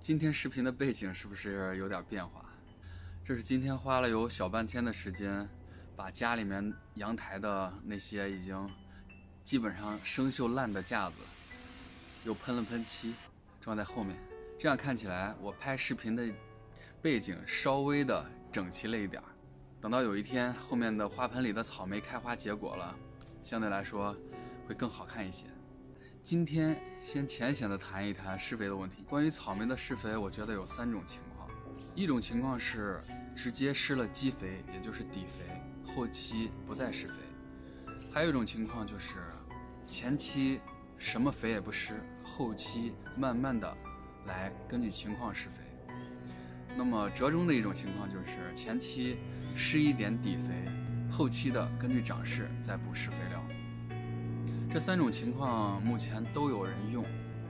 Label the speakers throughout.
Speaker 1: 今天视频的背景是不是有点变化？这是今天花了有小半天的时间，把家里面阳台的那些已经基本上生锈烂的架子，又喷了喷漆，装在后面。这样看起来，我拍视频的背景稍微的整齐了一点。等到有一天后面的花盆里的草莓开花结果了，相对来说会更好看一些。今天先浅显的谈一谈施肥的问题。关于草莓的施肥，我觉得有3种情况。一种情况是直接施了基肥，也就是底肥，后期不再施肥。还有一种情况就是前期什么肥也不施，后期慢慢的来根据情况施肥。那么折中的一种情况就是前期施一点底肥，后期的根据长势再补施肥料。这3种情况目前都有人用。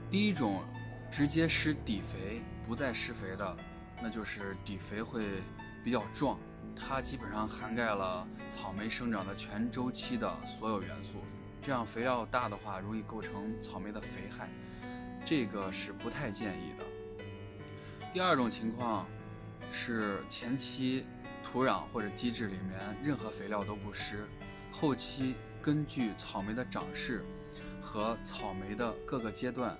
Speaker 1: 第一种直接施底肥不再施肥的，那就是底肥会比较壮，它基本上涵盖了草莓生长的全周期的所有元素，这样肥料大的话容易构成草莓的肥害，这个是不太建议的。第二种情况是前期土壤或者基质里面任何肥料都不施，后期根据草莓的长势和草莓的各个阶段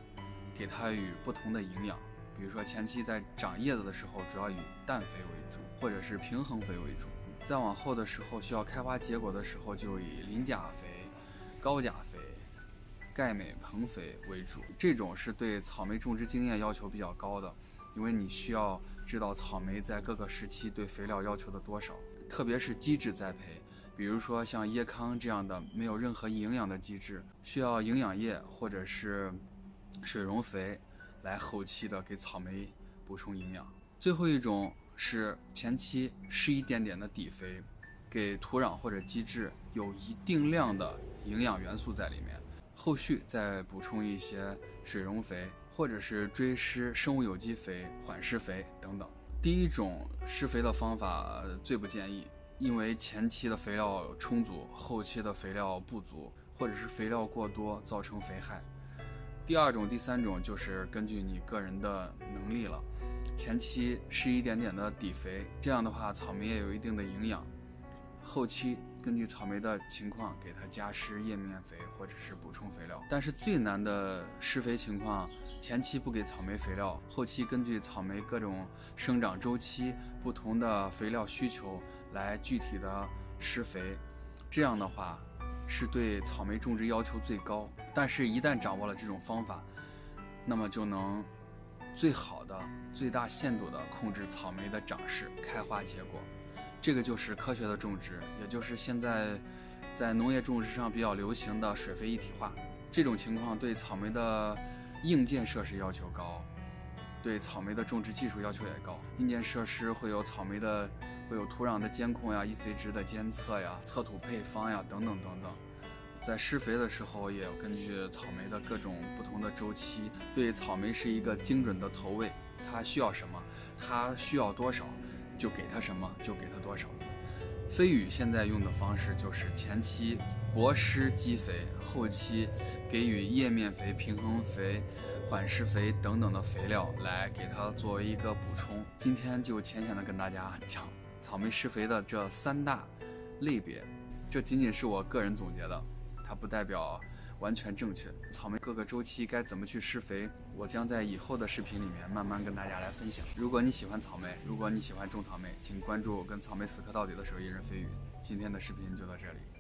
Speaker 1: 给它予不同的营养，比如说前期在长叶子的时候主要以氮肥为主，或者是平衡肥为主，再往后的时候需要开花结果的时候就以磷钾肥、高钾肥、钙镁硼肥为主。这种是对草莓种植经验要求比较高的，因为你需要知道草莓在各个时期对肥料要求的多少，特别是基质栽培，比如说像椰糠这样的没有任何营养的基质，需要营养液或者是水溶肥来后期的给草莓补充营养。最后一种是前期施一点点的底肥，给土壤或者基质有一定量的营养元素在里面，后续再补充一些水溶肥或者是追施生物有机肥、缓施肥等等。第一种施肥的方法最不建议，因为前期的肥料充足，后期的肥料不足，或者是肥料过多造成肥害。第二种、第3种就是根据你个人的能力了，前期施一点点的底肥，这样的话草莓也有一定的营养，后期根据草莓的情况给它加施叶面肥或者是补充肥料。但是最难的施肥情况，前期不给草莓肥料，后期根据草莓各种生长周期不同的肥料需求来具体的施肥，这样的话是对草莓种植要求最高。但是一旦掌握了这种方法，那么就能最好的最大限度的控制草莓的长势、开花结果。这个就是科学的种植，也就是现在在农业种植上比较流行的水肥一体化。这种情况对草莓的硬件设施要求高，对草莓的种植技术要求也高。硬件设施会有土壤的监控呀、易肥值的监测呀、测土配方呀等等等等。在施肥的时候也要根据草莓的各种不同的周期，对草莓是一个精准的投喂，它需要什么，它需要多少，就给它什么，就给它多少。飞宇现在用的方式就是前期薄施基肥，后期给予叶面肥、平衡肥、缓施肥等等的肥料来给它作为一个补充。今天就浅显的跟大家讲草莓施肥的这3大类别，这仅仅是我个人总结的，它不代表完全正确。草莓各个周期该怎么去施肥，我将在以后的视频里面慢慢跟大家来分享。如果你喜欢草莓，如果你喜欢种草莓，请关注跟草莓死磕到底的手艺人飞宇。今天的视频就到这里。